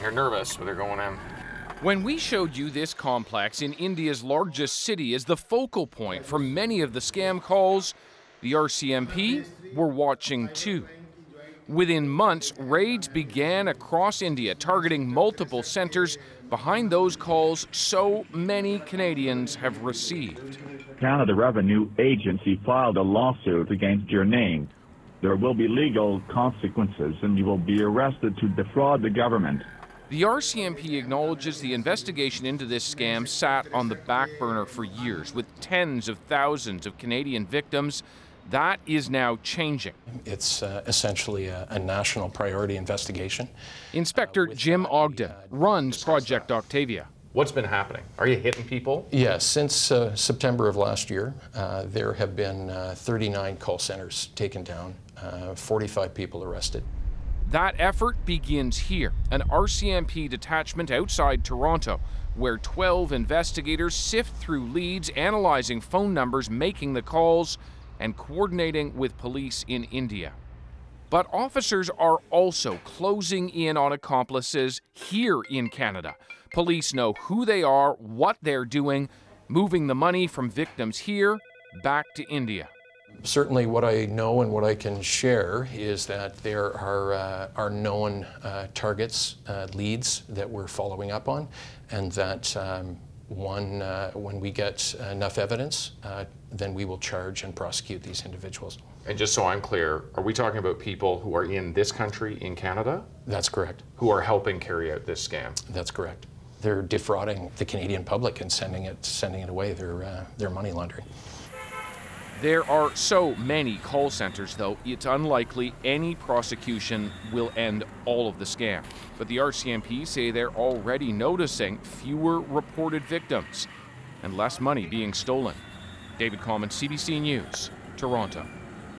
You're nervous, but they're going in. When we showed you this complex in India's largest city as the focal point for many of the scam calls, the RCMP were watching too. Within months, raids began across India, targeting multiple centers behind those calls so many Canadians have received. Canada Revenue Agency filed a lawsuit against your name. There will be legal consequences and you will be arrested to defraud the government. The RCMP acknowledges the investigation into this scam sat on the back burner for years, with tens of thousands of Canadian victims. That is now changing. It's essentially a national priority investigation. Inspector Jim Ogden runs Project Octavia. What's been happening? Are you hitting people? Yes, since September of last year, there have been 39 call centers taken down, 45 people arrested. That effort begins here, an RCMP detachment outside Toronto, where 12 investigators sift through leads, analyzing phone numbers, making the calls, and coordinating with police in India. But officers are also closing in on accomplices here in Canada. Police know who they are, what they're doing, moving the money from victims here back to India. Certainly what I know and what I can share is that there are known targets, leads that we're following up on, and that when we get enough evidence, then we will charge and prosecute these individuals. And just so I'm clear, are we talking about people who are in this country, in Canada? That's correct. Who are helping carry out this scam? That's correct. They're defrauding the Canadian public and sending it away. They're money laundering. There are so many call centers, though, it's unlikely any prosecution will end all of the scam. But the RCMP say they're already noticing fewer reported victims and less money being stolen. David Coleman, CBC News, Toronto.